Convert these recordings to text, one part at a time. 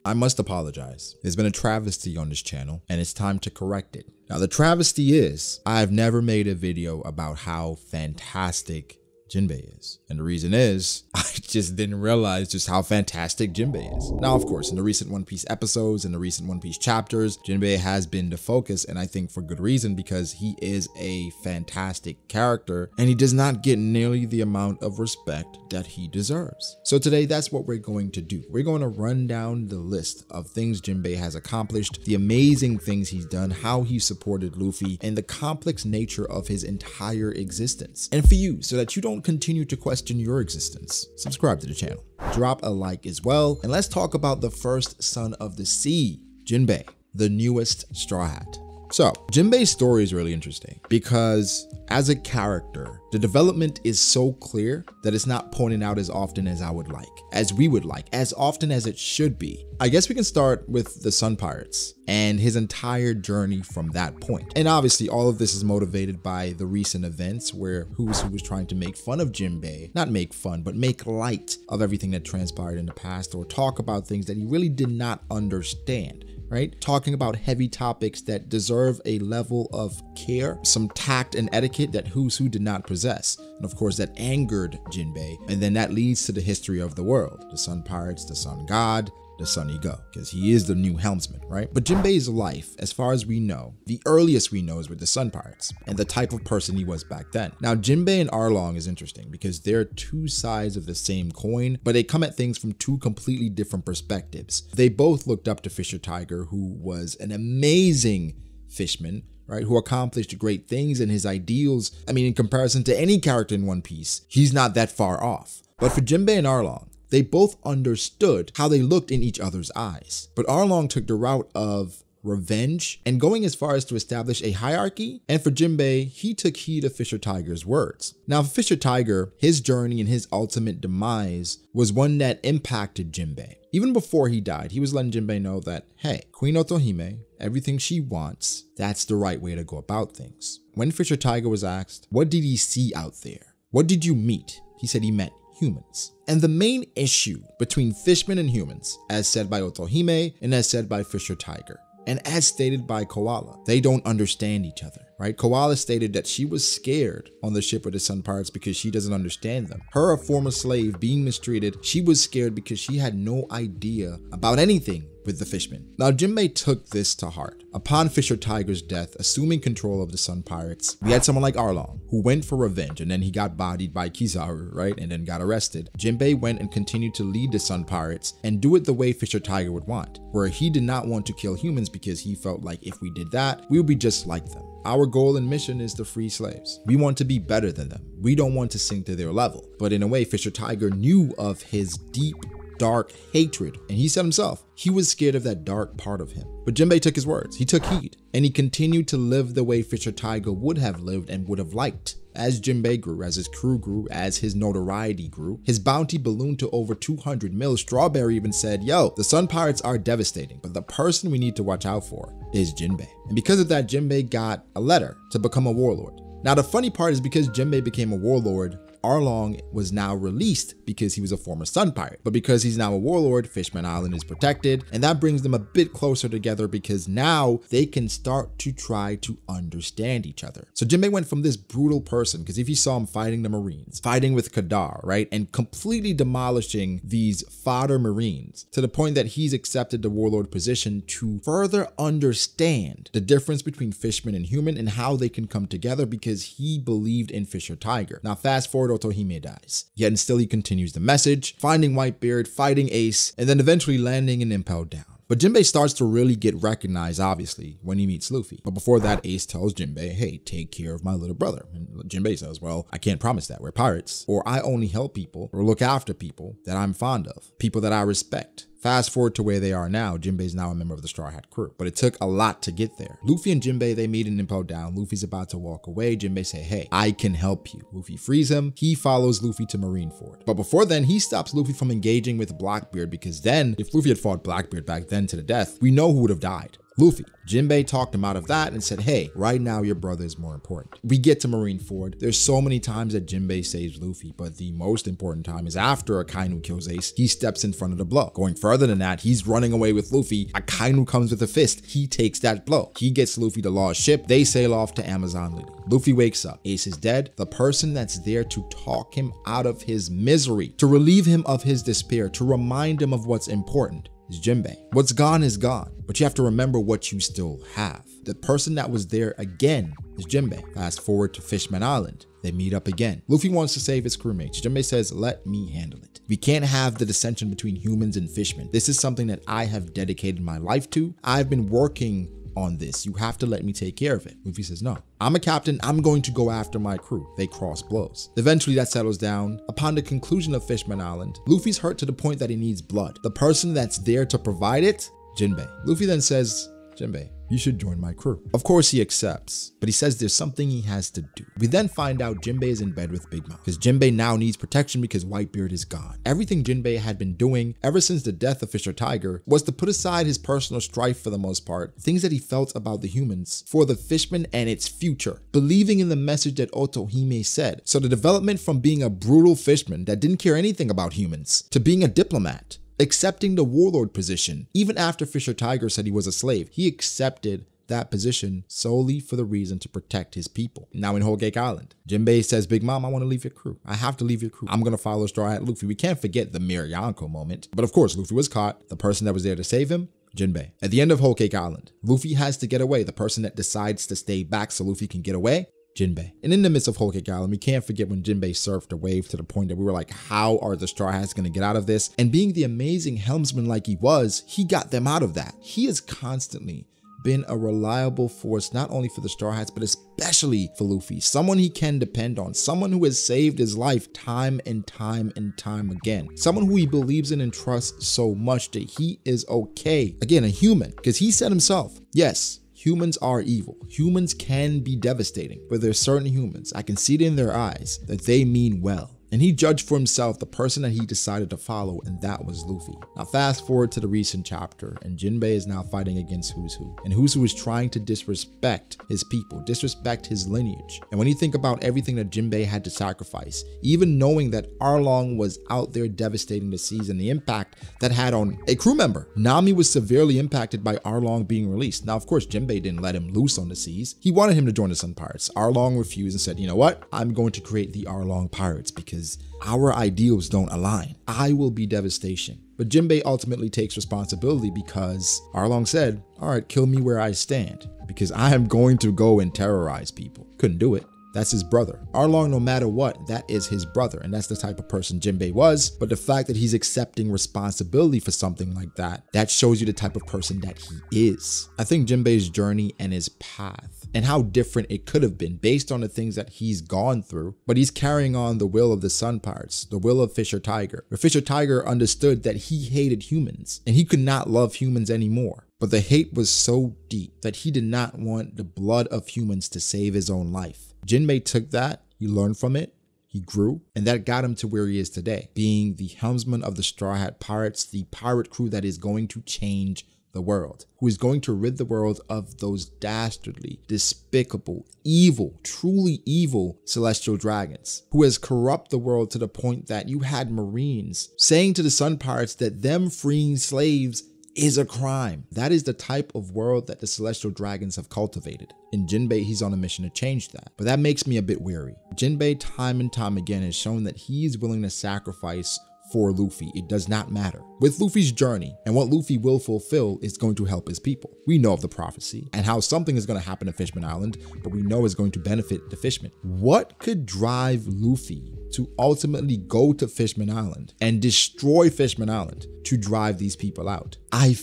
I must apologize. There's been a travesty on this channel, and it's time to correct it. Now, the travesty is, I've never made a video about how fantastic Jinbe is. And the reason is, I just didn't realize just how fantastic Jinbe is. Now, of course, in the recent One Piece episodes and the recent One Piece chapters, Jinbe has been the focus, and I think for good reason, because he is a fantastic character and he does not get nearly the amount of respect that he deserves. So today, that's what we're going to do. We're going to run down the list of things Jinbe has accomplished, the amazing things he's done, how he supported Luffy, and the complex nature of his entire existence. And for you, so that you don't continue to question your existence, subscribe to the channel, drop a like as well, and let's talk about the first son of the sea, Jinbe, the newest Straw Hat. So, Jinbe's story is really interesting because as a character, the development is so clear that it's not pointed out as often as I would like, as we would like, as often as it should be. I guess we can start with the Sun Pirates and his entire journey from that point. And obviously all of this is motivated by the recent events where Who's Who was trying to make fun of Jinbe, not make fun, but make light of everything that transpired in the past or talk about things that he really did not understand. Right? Talking about heavy topics that deserve a level of care, some tact and etiquette that Who's Who did not possess. And of course, that angered Jinbe. And then that leads to the history of the world. The Sun Pirates, the Sun God, the Sun Ego, because he is the new helmsman, right? But Jinbe's life, as far as we know, the earliest we know is with the Sun Pirates and the type of person he was back then. Now, Jinbe and Arlong is interesting because they're two sides of the same coin, but they come at things from two completely different perspectives. They both looked up to Fisher Tiger, who was an amazing fishman, right, who accomplished great things, and his ideals, I mean, in comparison to any character in One Piece, he's not that far off. But for Jinbe and Arlong, they both understood how they looked in each other's eyes. But Arlong took the route of revenge and going as far as to establish a hierarchy. And for Jinbe, he took heed of Fisher Tiger's words. Now, for Fisher Tiger, his journey and his ultimate demise was one that impacted Jinbe. Even before he died, he was letting Jinbe know that, hey, Queen Otohime, everything she wants, that's the right way to go about things. When Fisher Tiger was asked, what did he see out there? What did you meet? He said he met humans. And the main issue between fishmen and humans, as said by Otohime and as said by Fisher Tiger, and as stated by Koala, they don't understand each other, right? Koala stated that she was scared on the ship with the Sun Pirates because she doesn't understand them. Her, a former slave, being mistreated, she was scared because she had no idea about anything with the fishmen. Now, Jinbe took this to heart. Upon Fisher Tiger's death, assuming control of the Sun Pirates, we had someone like Arlong, who went for revenge, and then he got bodied by Kizaru, right? And then got arrested. Jinbe went and continued to lead the Sun Pirates and do it the way Fisher Tiger would want, where he did not want to kill humans because he felt like if we did that, we would be just like them. Our goal and mission is to free slaves. We want to be better than them. We don't want to sink to their level. But in a way, Fisher Tiger knew of his deep, dark hatred, and he said himself, he was scared of that dark part of him. But Jinbe took his words, he took heed, and he continued to live the way Fisher Tiger would have lived and would have liked. As Jinbe grew, as his crew grew, as his notoriety grew, his bounty ballooned to over 200 mil. Strawberry even said, yo, the Sun Pirates are devastating, but the person we need to watch out for is Jinbe. And because of that, Jinbe got a letter to become a warlord. Now, the funny part is because Jinbe became a warlord, Arlong was now released because he was a former Sun Pirate. But because he's now a warlord, Fishman Island is protected, and that brings them a bit closer together because now they can start to try to understand each other. So Jinbe went from this brutal person, because if you saw him fighting the Marines, fighting with Kadar, right, and completely demolishing these fodder Marines, to the point that he's accepted the warlord position to further understand the difference between Fishman and human and how they can come together because he believed in Fisher Tiger. Now fast forward, Otohime dies. Yet and still he continues the message, finding Whitebeard, fighting Ace, and then eventually landing in Impel Down. But Jinbe starts to really get recognized, obviously, when he meets Luffy. But before that, Ace tells Jinbe, hey, take care of my little brother. And Jinbe says, well, I can't promise that. We're pirates. Or I only help people or look after people that I'm fond of, people that I respect. Fast forward to where they are now, Jinbe's now a member of the Straw Hat crew, but it took a lot to get there. Luffy and Jinbe, they meet in Impel Down. Luffy's about to walk away. Jinbe say, hey, I can help you. Luffy frees him. He follows Luffy to Marineford. But before then, he stops Luffy from engaging with Blackbeard because then, if Luffy had fought Blackbeard back then to the death, we know who would have died. Luffy. Jinbe talked him out of that and said, hey, right now your brother is more important. We get to Marineford. There's so many times that Jinbe saves Luffy, but the most important time is after Akainu kills Ace, he steps in front of the blow. Going further than that, he's running away with Luffy. Akainu comes with a fist. He takes that blow. He gets Luffy to Law's ship. They sail off to Amazon Lily. Luffy wakes up. Ace is dead. The person that's there to talk him out of his misery, to relieve him of his despair, to remind him of what's important, is Jinbe. What's gone is gone, but you have to remember what you still have. The person that was there again is Jinbe. Fast forward to Fishman Island. They meet up again. Luffy wants to save his crewmates. Jinbe says, let me handle it. We can't have the dissension between humans and fishmen. This is something that I have dedicated my life to. I've been working on this. You have to let me take care of it. Luffy says, no, I'm a captain. I'm going to go after my crew. They cross blows. Eventually that settles down. Upon the conclusion of Fishman Island, Luffy's hurt to the point that he needs blood. The person that's there to provide it, Jinbe. Luffy then says, Jinbe, you should join my crew. Of course he accepts, but he says there's something he has to do. We then find out Jinbe is in bed with Big Mom because Jinbe now needs protection because Whitebeard is gone. Everything Jinbe had been doing ever since the death of Fisher Tiger was to put aside his personal strife for the most part, things that he felt about the humans, for the fishmen and its future, believing in the message that Otohime said. So the development from being a brutal fishman that didn't care anything about humans to being a diplomat, accepting the warlord position. Even after Fisher Tiger said he was a slave, he accepted that position solely for the reason to protect his people. Now in Whole Cake Island, Jinbe says, Big Mom, I want to leave your crew. I have to leave your crew. I'm going to follow Straw Hat Luffy. We can't forget the Mirianko moment. But of course, Luffy was caught. The person that was there to save him, Jinbe. At the end of Whole Cake Island, Luffy has to get away. The person that decides to stay back so Luffy can get away, Jinbe. And in the midst of Whole Cake Island, we can't forget when Jinbe surfed a wave to the point that we were like, how are the Straw Hats going to get out of this? And being the amazing helmsman like he was, he got them out of that. He has constantly been a reliable force, not only for the Straw Hats, but especially for Luffy. Someone he can depend on. Someone who has saved his life time and time and time again. Someone who he believes in and trusts so much that he is okay. Again, a human, because he said himself, yes, humans are evil. Humans can be devastating, but there's certain humans, I can see it in their eyes, that they mean well. And he judged for himself the person that he decided to follow, and that was Luffy. Now fast forward to the recent chapter, and Jinbe is now fighting against Who's Who. And Who's Who is trying to disrespect his people, disrespect his lineage. And when you think about everything that Jinbe had to sacrifice, even knowing that Arlong was out there devastating the seas and the impact that had on a crew member, Nami was severely impacted by Arlong being released. Now of course Jinbe didn't let him loose on the seas. He wanted him to join the Sun Pirates. Arlong refused and said, you know what? I'm going to create the Arlong Pirates because our ideals don't align. I will be devastation. But Jinbe ultimately takes responsibility because Arlong said, all right, kill me where I stand because I am going to go and terrorize people. Couldn't do it. That's his brother. Arlong, no matter what, that is his brother. And that's the type of person Jinbe was. But the fact that he's accepting responsibility for something like that, that shows you the type of person that he is. I think Jinbe's journey and his path and how different it could have been based on the things that he's gone through, but he's carrying on the will of the Sun Pirates, the will of Fisher Tiger, where Fisher Tiger understood that he hated humans and he could not love humans anymore. But the hate was so deep that he did not want the blood of humans to save his own life. Jinbe took that, he learned from it, he grew, and that got him to where he is today, being the helmsman of the Straw Hat Pirates, the pirate crew that is going to change the world, who is going to rid the world of those dastardly, despicable, evil, truly evil celestial dragons, who has corrupted the world to the point that you had Marines saying to the Sun Pirates that them freeing slaves is a crime. That is the type of world that the celestial dragons have cultivated. In Jinbe, he's on a mission to change that. But that makes me a bit weary. Jinbe time and time again has shown that he is willing to sacrifice for Luffy. It does not matter. With Luffy's journey and what Luffy will fulfill is going to help his people. We know of the prophecy and how something is going to happen to Fishman Island, but we know it's going to benefit the fishmen. What could drive Luffy to ultimately go to Fishman Island and destroy Fishman Island to drive these people out? I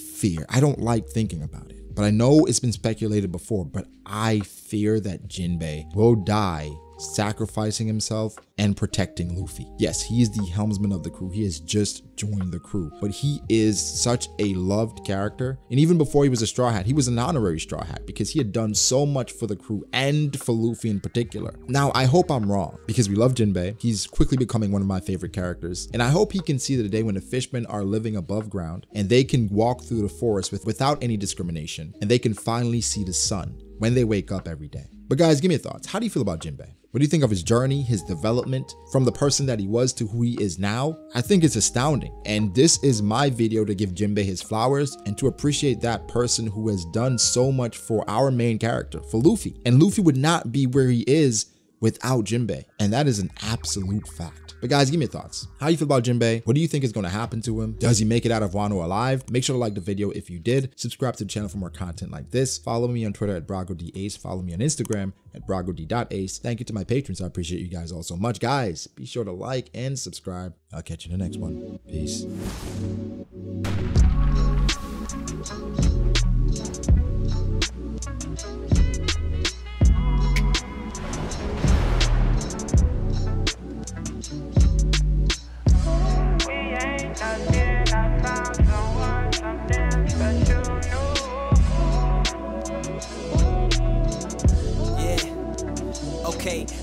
don't like thinking about it, but I know it's been speculated before, but I fear that Jinbe will die sacrificing himself and protecting Luffy. Yes, he is the helmsman of the crew. He has just joined the crew, but he is such a loved character. And even before he was a Straw Hat, he was an honorary Straw Hat because he had done so much for the crew and for Luffy in particular. Now, I hope I'm wrong because we love Jinbe. He's quickly becoming one of my favorite characters. And I hope he can see the day when the fishmen are living above ground and they can walk through the forest without any discrimination, and they can finally see the sun when they wake up every day. But guys, give me your thoughts. How do you feel about Jinbe? What do you think of his journey, his development from the person that he was to who he is now? I think it's astounding. And this is my video to give Jinbe his flowers and to appreciate that person who has done so much for our main character, for Luffy. And Luffy would not be where he is without Jinbe. And that is an absolute fact. But guys, give me your thoughts. How do you feel about Jinbe? What do you think is going to happen to him? Does he make it out of Wano alive? Make sure to like the video if you did. Subscribe to the channel for more content like this. Follow me on Twitter at BragoDAce. Follow me on Instagram at BragoD.ace. Thank you to my patrons. I appreciate you guys all so much. Guys, be sure to like and subscribe. I'll catch you in the next one. Peace.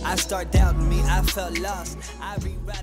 I start doubting me, I felt lost. I rewrite it.